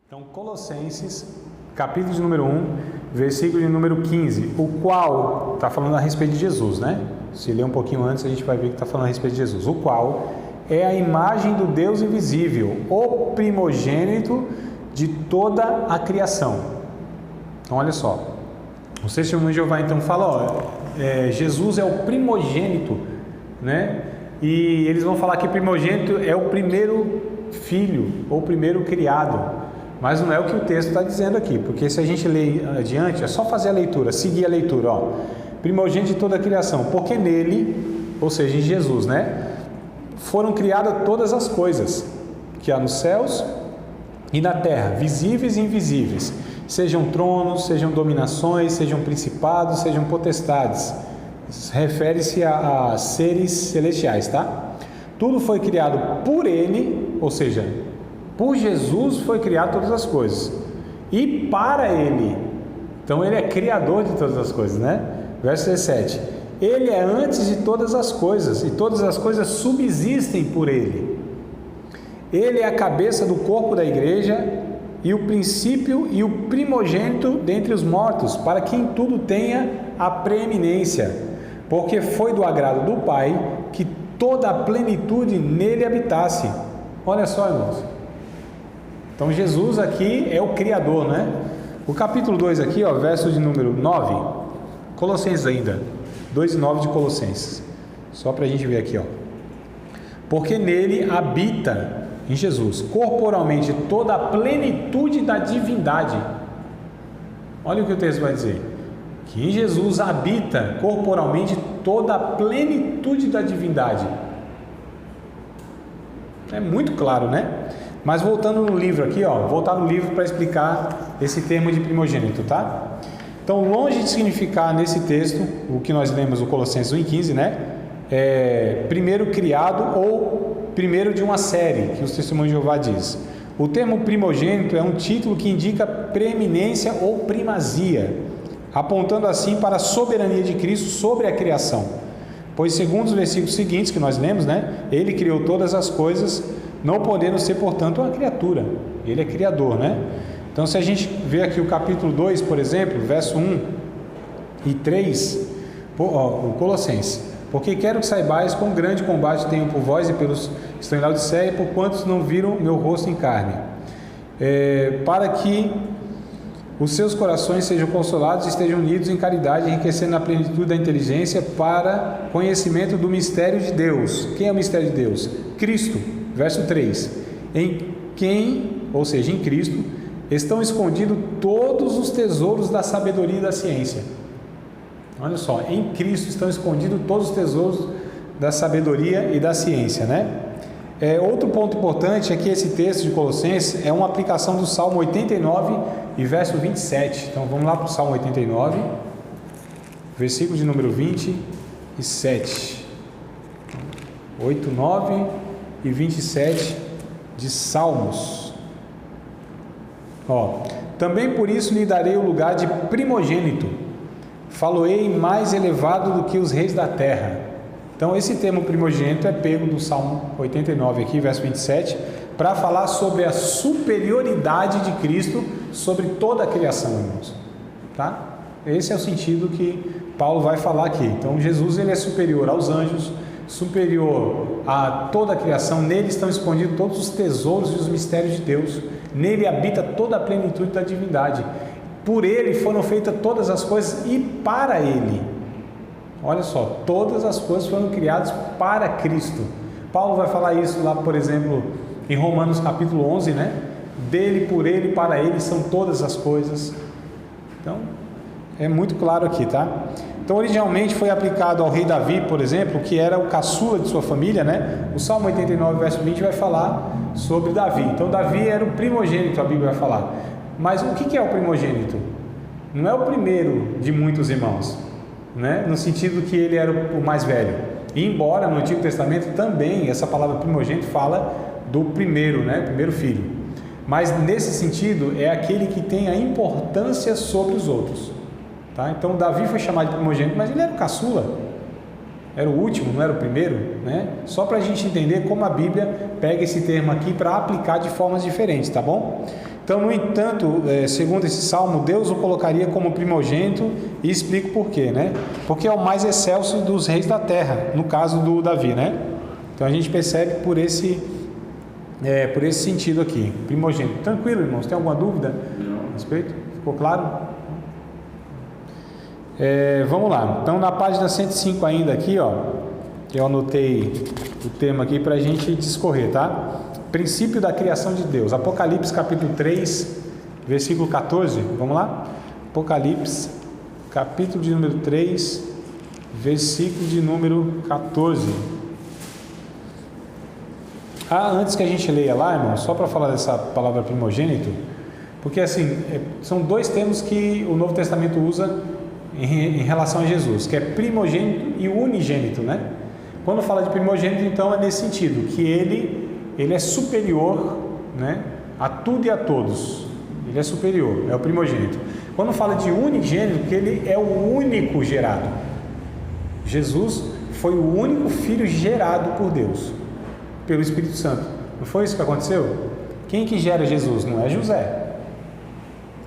Então, Colossenses, capítulo de número 1, versículo de número 15, o qual está falando a respeito de Jesus, né? Se ler um pouquinho antes, a gente vai ver que está falando a respeito de Jesus. O qual é a imagem do Deus invisível, o primogênito de toda a criação. Então, olha só. O testemunho de Jeová, então, fala, Jesus é o primogênito, né? E eles vão falar que primogênito é o primeiro filho, ou primeiro criado. Mas não é o que o texto está dizendo aqui, porque se a gente ler adiante, é só fazer a leitura, seguir a leitura, ó. Primogênito de toda a criação, porque nele, ou seja, em Jesus, né, foram criadas todas as coisas que há nos céus e na terra, visíveis e invisíveis, sejam tronos, sejam dominações, sejam principados, sejam potestades. Refere-se a seres celestiais, tá? Tudo foi criado por ele, ou seja, por Jesus foi criado todas as coisas, e para ele. Então ele é criador de todas as coisas, né? Verso 17: ele é antes de todas as coisas, e todas as coisas subsistem por ele. Ele é a cabeça do corpo da igreja, e o princípio e o primogênito dentre os mortos, para que em tudo tenha a preeminência, porque foi do agrado do Pai que toda a plenitude nele habitasse. Olha só, irmãos. Então Jesus aqui é o Criador, né? O capítulo 2 aqui, ó, verso de número 9, Colossenses ainda, 2 e 9 de Colossenses, só para a gente ver aqui, ó. Porque nele habita, em Jesus, corporalmente toda a plenitude da divindade. Olha o que o texto vai dizer, que em Jesus habita corporalmente toda a plenitude da divindade. É muito claro, né? Mas voltando no livro aqui, ó, voltar no livro para explicar esse termo de primogênito, tá? Então, longe de significar nesse texto, o que nós lemos no Colossenses 1:15, né? Primeiro criado ou primeiro de uma série, que o testemunho de Jeová diz. O termo primogênito é um título que indica preeminência ou primazia, apontando assim para a soberania de Cristo sobre a criação. Pois, segundo os versículos seguintes que nós lemos, né? Ele criou todas as coisas, não podendo ser, portanto, uma criatura. Ele é criador, né? Então, se a gente vê aqui o capítulo 2, por exemplo, verso 1 e 3, o Colossenses: porque quero que saibais quão grande combate tenho por vós e pelos que estão em Laodiceia, por quantos não viram meu rosto em carne, para que os seus corações sejam consolados e estejam unidos em caridade, enriquecendo na plenitude da inteligência para conhecimento do mistério de Deus. Quem é o mistério de Deus? Cristo. Verso 3: em quem, ou seja, em Cristo, estão escondidos todos os tesouros da sabedoria e da ciência. Olha só, em Cristo estão escondidos todos os tesouros da sabedoria e da ciência, né? Outro ponto importante é que esse texto de Colossenses é uma aplicação do Salmo 89 e verso 27. Então vamos lá para o Salmo 89, versículo de número 27. 8, 9 e 27 de Salmos. Ó, também por isso lhe darei o lugar de primogênito, faloei mais elevado do que os reis da terra. Então esse termo primogênito é pego do Salmo 89 aqui, verso 27, para falar sobre a superioridade de Cristo sobre toda a criação, irmãos. Tá? Esse é o sentido que Paulo vai falar aqui. Então Jesus, ele é superior aos anjos, superior a toda a criação. Nele estão escondidos todos os tesouros e os mistérios de Deus. Nele habita toda a plenitude da divindade. Por ele foram feitas todas as coisas e para ele. Olha só, todas as coisas foram criadas para Cristo. Paulo vai falar isso lá, por exemplo, em Romanos capítulo 11, né? Dele, por ele, para ele são todas as coisas. Então, é muito claro aqui, tá? Então, originalmente foi aplicado ao rei Davi, por exemplo, que era o caçula de sua família, né? O Salmo 89, verso 20 vai falar sobre Davi. Então, Davi era o primogênito, a Bíblia vai falar. Mas o que é o primogênito? Não é o primeiro de muitos irmãos, né? No sentido que ele era o mais velho. E embora no Antigo Testamento também essa palavra primogênito fala do primeiro, né? Primeiro filho. Mas nesse sentido é aquele que tem a importância sobre os outros. Tá? Então Davi foi chamado de primogênito, mas ele era o caçula, era o último, não era o primeiro, né? Só para a gente entender como a Bíblia pega esse termo aqui para aplicar de formas diferentes, tá bom? Então, no entanto, segundo esse salmo, Deus o colocaria como primogênito, e explico por quê, né? Porque é o mais excelso dos reis da terra, no caso do Davi, né? Então a gente percebe por esse sentido aqui, primogênito. Tranquilo, irmãos? Tem alguma dúvida a respeito? Ficou claro? Vamos lá. Então, na página 105 ainda aqui, ó, eu anotei o tema aqui para a gente discorrer, tá? Princípio da criação de Deus. Apocalipse capítulo 3, versículo 14. Vamos lá? Apocalipse, capítulo de número 3, versículo de número 14. Antes que a gente leia lá, irmão, só para falar dessa palavra primogênito, porque assim, são dois termos que o Novo Testamento usa em relação a Jesus, que é primogênito e unigênito, né? Quando fala de primogênito, então é nesse sentido, que ele é superior, né, a tudo e a todos. Ele é superior, é o primogênito. Quando fala de unigênito, que ele é o único gerado. Jesus foi o único filho gerado por Deus, pelo Espírito Santo. Não foi isso que aconteceu? Quem que gera Jesus? Não é José.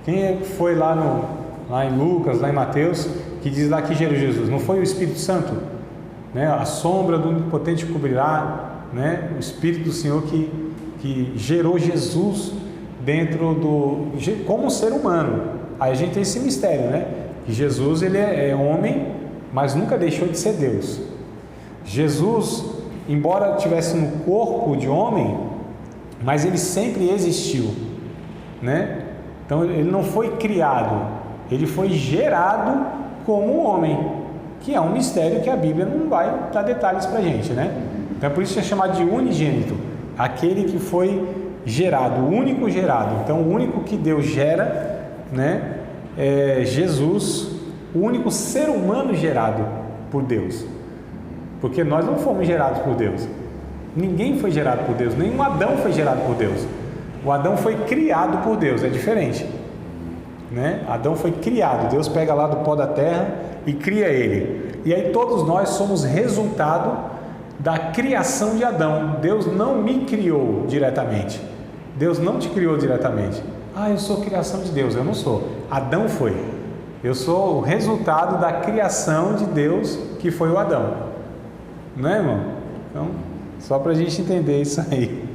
Quem foi lá em Lucas, lá em Mateus, que diz lá que gerou Jesus? Não foi o Espírito Santo? Né? A sombra do Onipotente cobrirá, né? O Espírito do Senhor que gerou Jesus como um ser humano. Aí a gente tem esse mistério, né? Que Jesus, ele é homem, mas nunca deixou de ser Deus. Jesus, embora tivesse no corpo de homem, mas ele sempre existiu, né? Então ele não foi criado, ele foi gerado como um homem, que é um mistério que a Bíblia não vai dar detalhes para a gente, né? Então é por isso que é chamado de unigênito, aquele que foi gerado, o único gerado. Então o único que Deus gera, né, é Jesus, o único ser humano gerado por Deus, porque nós não fomos gerados por Deus, ninguém foi gerado por Deus, nenhum Adão foi gerado por Deus. O Adão foi criado por Deus, é diferente, né? Adão foi criado, Deus pega lá do pó da terra e cria ele, e aí todos nós somos resultado da criação de Adão. Deus não me criou diretamente, Deus não te criou diretamente. Eu sou criação de Deus. Eu não sou, Adão foi. Eu sou o resultado da criação de Deus, que foi o Adão, não é, irmão? Então, só para a gente entender isso aí.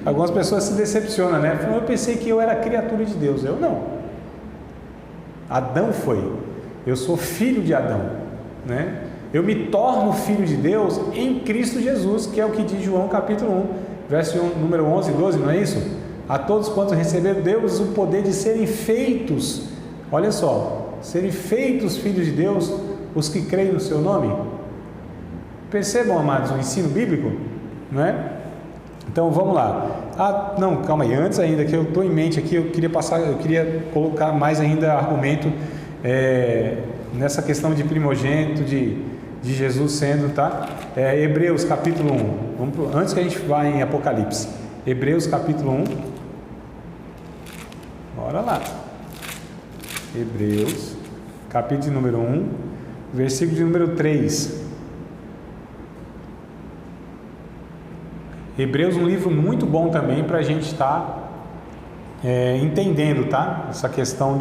Algumas pessoas se decepcionam, né? Eu pensei que eu era criatura de Deus. Eu não. Adão foi. Eu sou filho de Adão, né? Eu me torno filho de Deus em Cristo Jesus, que é o que diz João capítulo 1, verso número 11 e 12, não é isso? A todos quantos receberam Deus o poder de serem feitos, olha só, serem feitos filhos de Deus, os que creem no seu nome. Percebam, amados, o ensino bíblico, não é? Então vamos lá. Não, calma aí, antes ainda, que eu estou em mente aqui, eu queria colocar mais ainda argumento nessa questão de primogênito, de Jesus sendo, tá? Hebreus capítulo 1, antes que a gente vá em Apocalipse, Hebreus capítulo 1, bora lá, Hebreus capítulo de número 1, versículo de número 3. Hebreus, um livro muito bom também para a gente estar entendendo, tá? Essa questão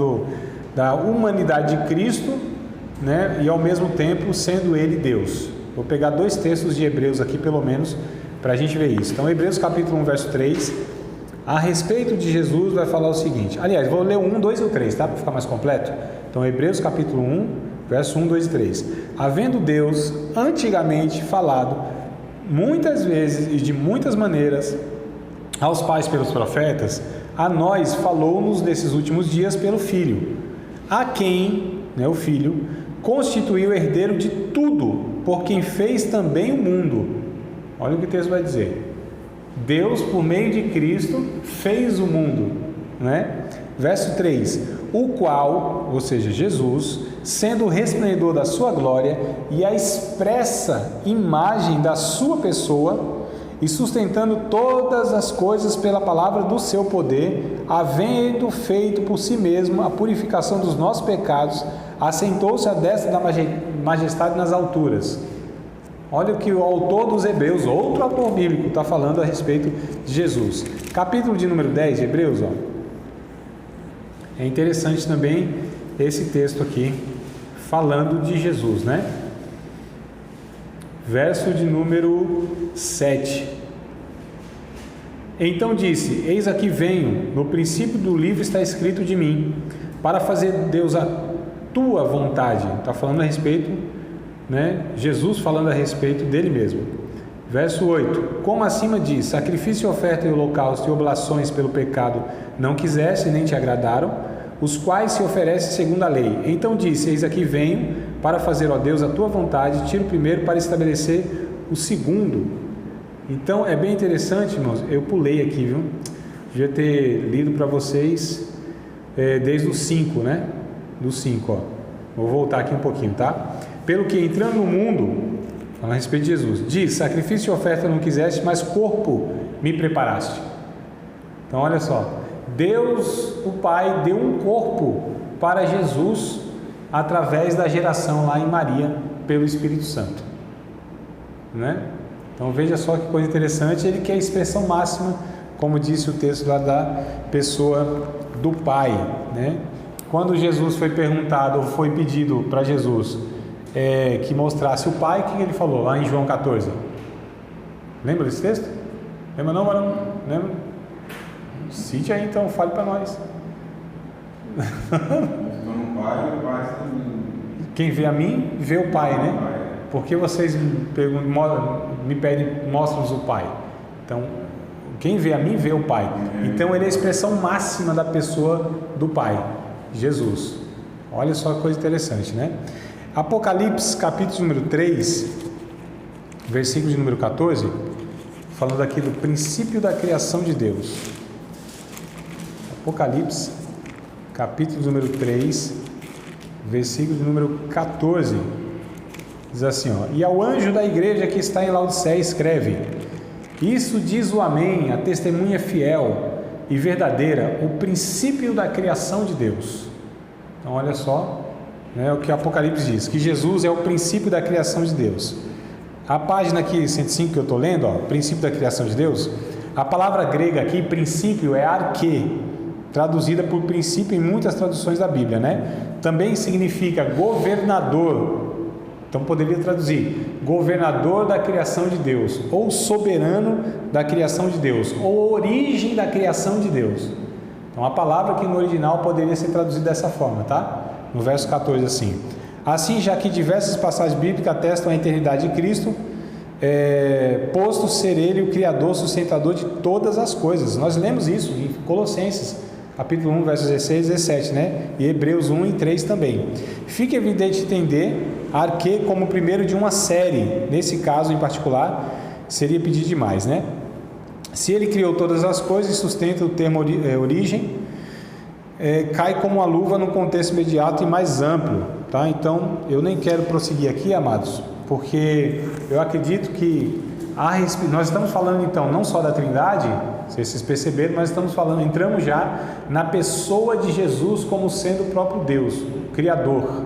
da humanidade de Cristo, né? E ao mesmo tempo sendo Ele Deus. Vou pegar dois textos de Hebreus aqui, pelo menos, para a gente ver isso. Então, Hebreus capítulo 1, verso 3, a respeito de Jesus, vai falar o seguinte. Aliás, vou ler o 1, 2 e o 3, tá? Para ficar mais completo. Então, Hebreus capítulo 1, verso 1, 2 e 3. Havendo Deus antigamente falado muitas vezes e de muitas maneiras aos pais pelos profetas, a nós falou-nos nesses últimos dias pelo Filho, a quem, né, o Filho, constituiu herdeiro de tudo, por quem fez também o mundo. Olha o que o texto vai dizer. Deus, por meio de Cristo, fez o mundo, né? Verso 3, o qual, ou seja, Jesus, sendo o resplendor da sua glória e a expressa imagem da sua pessoa, e sustentando todas as coisas pela palavra do seu poder, havendo feito por si mesmo a purificação dos nossos pecados, assentou-se à destra da majestade nas alturas. Olha o que o autor dos Hebreus, outro autor bíblico, está falando a respeito de Jesus. Capítulo de número 10 de Hebreus, ó. É interessante também esse texto aqui, falando de Jesus, né? Verso de número 7. Então disse: Eis aqui venho, no princípio do livro está escrito de mim, para fazer, Deus, a tua vontade. Está falando a respeito, né? Jesus falando a respeito dele mesmo. Verso 8: Como acima diz, sacrifício, oferta e holocausto e oblações pelo pecado não quiseste, nem te agradaram, os quais se oferecem segundo a lei. Então disse: Eis aqui venho, para fazer, ó Deus, a tua vontade, tiro o primeiro para estabelecer o segundo. Então é bem interessante, irmãos, eu pulei aqui, viu? Devia ter lido para vocês desde o 5, né? Do 5, ó. Vou voltar aqui um pouquinho, tá? Pelo que entrando no mundo, falando a respeito de Jesus, diz: sacrifício e oferta não quiseste, mas corpo me preparaste. Então olha só, Deus, o Pai, deu um corpo para Jesus através da geração lá em Maria, pelo Espírito Santo, né? Então veja só que coisa interessante, ele quer a expressão máxima, como disse o texto lá, da pessoa do Pai, né? Quando Jesus foi perguntado, ou foi pedido para Jesus que mostrasse o Pai, o que ele falou lá em João 14? Lembra desse texto? Lembra não, Marão? Lembra? Cite aí então, fale para nós. Quem vê a mim, vê o Pai, né? Porque vocês me pedem, mostra-nos o Pai. Então, quem vê a mim, vê o Pai. Então, ele é a expressão máxima da pessoa do Pai, Jesus. Olha só que coisa interessante, né? Apocalipse, capítulo número 3, versículo de número 14, falando aqui do princípio da criação de Deus. Apocalipse, capítulo número 3, versículo de número 14, diz assim, ó: E ao anjo da igreja que está em Laodiceia escreve: Isso diz o Amém, a testemunha fiel e verdadeira, o princípio da criação de Deus. Então olha só, né, o que o Apocalipse diz, que Jesus é o princípio da criação de Deus. A página aqui, 105, que eu estou lendo, ó, princípio da criação de Deus, a palavra grega aqui, princípio, é arquê, traduzida por princípio em muitas traduções da Bíblia, né? Também significa governador. Então poderia traduzir governador da criação de Deus, ou soberano da criação de Deus, ou origem da criação de Deus. Então a palavra que no original poderia ser traduzida dessa forma, tá? No verso 14 assim: Assim, já que diversas passagens bíblicas atestam a eternidade de Cristo, posto ser Ele o Criador, sustentador de todas as coisas. Nós lemos isso em Colossenses, capítulo 1, versos 16 e 17, né? E Hebreus 1 e 3 também. Fica evidente entender arquê como o primeiro de uma série. Nesse caso em particular, seria pedir demais, né? Se Ele criou todas as coisas e sustenta, o termo origem cai como uma luva no contexto imediato e mais amplo, tá? Então, eu nem quero prosseguir aqui, amados, porque eu acredito que nós estamos falando então não só da Trindade, se vocês perceberam, mas entramos já na pessoa de Jesus como sendo o próprio Deus, o Criador,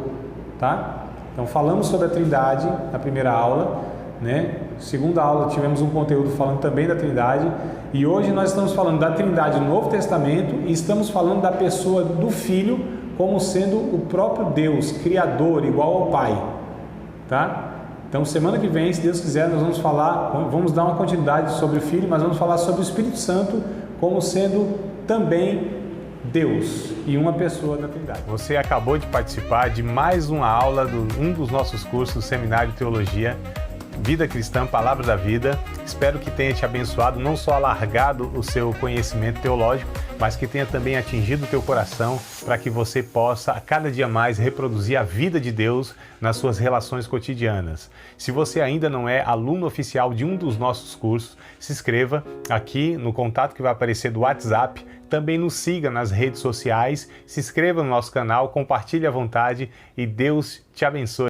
tá? Então falamos sobre a Trindade na primeira aula, né? Segunda aula tivemos um conteúdo falando também da Trindade, e hoje nós estamos falando da Trindade no Novo Testamento e estamos falando da pessoa do Filho como sendo o próprio Deus, Criador, igual ao Pai, tá? Então, semana que vem, se Deus quiser, nós vamos dar uma continuidade sobre o Filho, mas vamos falar sobre o Espírito Santo como sendo também Deus e uma pessoa da Trindade. Você acabou de participar de mais uma aula de um dos nossos cursos do Seminário de Teologia, Vida Cristã, Palavra da Vida. Espero que tenha te abençoado, não só alargado o seu conhecimento teológico, mas que tenha também atingido o teu coração para que você possa a cada dia mais reproduzir a vida de Deus nas suas relações cotidianas. Se você ainda não é aluno oficial de um dos nossos cursos, se inscreva aqui no contato que vai aparecer do WhatsApp. Também nos siga nas redes sociais, se inscreva no nosso canal, compartilhe à vontade e Deus te abençoe.